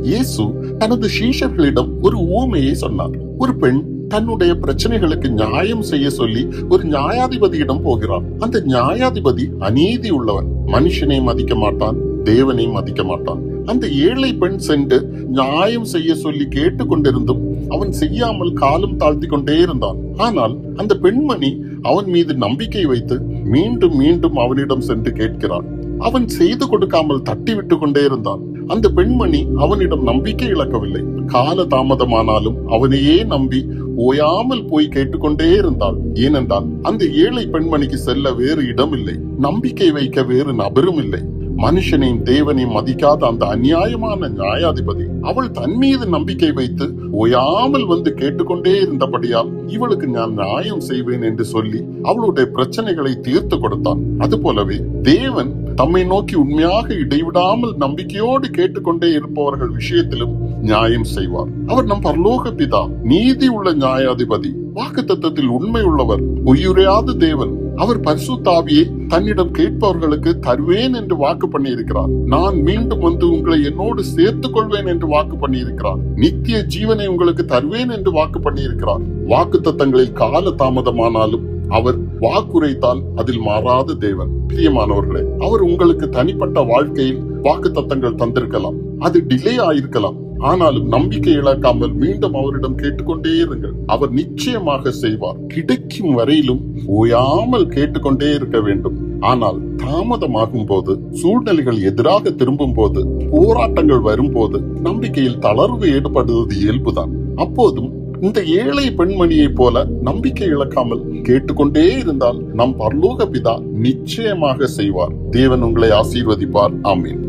இயேசு தனது சீஷர்களிடம் ஒரு உவமையை சொன்னார். ஒரு பெண் தன்னுடைய பிரச்சனைகளுக்கு நியாயம் செய்ய சொல்லி ஒரு நியாயாதிபதியிடம் போகிறார். அந்த நியாயாதிபதி அநீதி உள்ளவன், மனுஷனை மதிக்க மாட்டான், தேவனை மதிக்க மாட்டான். அந்த ஏழை பெண் சென்று நியாயம் செய்ய சொல்லி கேட்டுக்கொண்டிருந்தும் அவன் செய்யாமல் காலம் தாழ்த்தி கொண்டே இருந்தான். ஆனால் அந்த பெண்மணி அவன் மீது நம்பிக்கை வைத்து மீண்டும் மீண்டும் அவனிடம் சென்று கேட்கிறான். அவன் செய்து கொடுக்காமல் தட்டி விட்டு கொண்டே இருந்தான். அந்த பெண்மணி அவனிடம் நம்பிக்கை இழக்கவில்லை. கால தாமதமானாலும் அவனையே நம்பி ஓயாமல் போய் கேட்டுக்கொண்டே இருந்தாள். ஏனென்றால் அந்த ஏழை பெண்மணிக்கு செல்ல வேறு இடம் இல்லை, நம்பிக்கை வைக்க வேறு நபரும் இல்லை. மனுஷனையும் தேவனையும் மதிக்காத அந்த அநியாயமான நியாயாதிபதி அவள் தன் மீது நம்பிக்கை வைத்து ஓயாமல் வந்து கேட்டுக்கொண்டே இருந்தபடியால் இவளுக்கு நான் நியாயம் செய்வேன் என்று சொல்லி அவளுடைய பிரச்சனைகளை தீர்த்து கொடுத்தான். அது போலவே தேவன் தம்மை நோக்கி உண்மையாக இடைவிடாமல் நம்பிக்கையோடு கேட்டுக்கொண்டே இருப்பவர்கள் விஷயத்திலும் நியாயம் செய்வார். அவர் நம் பரலோக பிதா, நீதி உள்ள நியாயாதிபதி, வாக்குத்தத்தத்தில் உண்மை உள்ளவர், உயிருரையாத தேவன். அவர் பரிசுத்த ஆவியை தன்னிடம் கேட்பவர்களுக்கு தருவேன் என்று வாக்கு பண்ணி இருக்கிறார். நான் மீண்டும் வந்து உங்களை என்னோடு சேர்த்துக் கொள்வேன் என்று வாக்கு பண்ணி இருக்கிறார். நித்திய ஜீவனை உங்களுக்கு தருவேன் என்று வாக்கு பண்ணி இருக்கிறார். வாக்கு தத்தங்களில் கால தாமதமானாலும் அவர் வாக்குரைத்தால் அதில் மாறாத தேவன். பிரியமானவர்களே, அவர் உங்களுக்கு தனிப்பட்ட வாழ்க்கையில் வாக்கு தத்தங்கள் தந்திருக்கலாம், அது டிலே ஆயிருக்கலாம். ஆனாலும் நம்பிக்கை இழக்காமல் மீண்டும் அவரிடம் கேட்டுக்கொண்டே இருங்கள். அவர் நிச்சயமாக செய்வார். கிடைக்கும் வரையிலும் ஓயாமல் கேட்டுக்கொண்டே இருக்க வேண்டும். ஆனால் தாமதமாகும் போது, சூழ்நிலைகள் எதிராக திரும்பும் போது, போராட்டங்கள் வரும்போது நம்பிக்கையில் தளர்வு ஏற்படுவது இயல்புதான். அப்போதும் இந்த ஏழை பெண்மணியை போல நம்பிக்கை இழக்காமல் கேட்டுக்கொண்டே இருந்தால் நம் பரலோக பிதா நிச்சயமாக செய்வார். தேவன் உங்களை ஆசீர்வதிப்பார். ஆமீன்.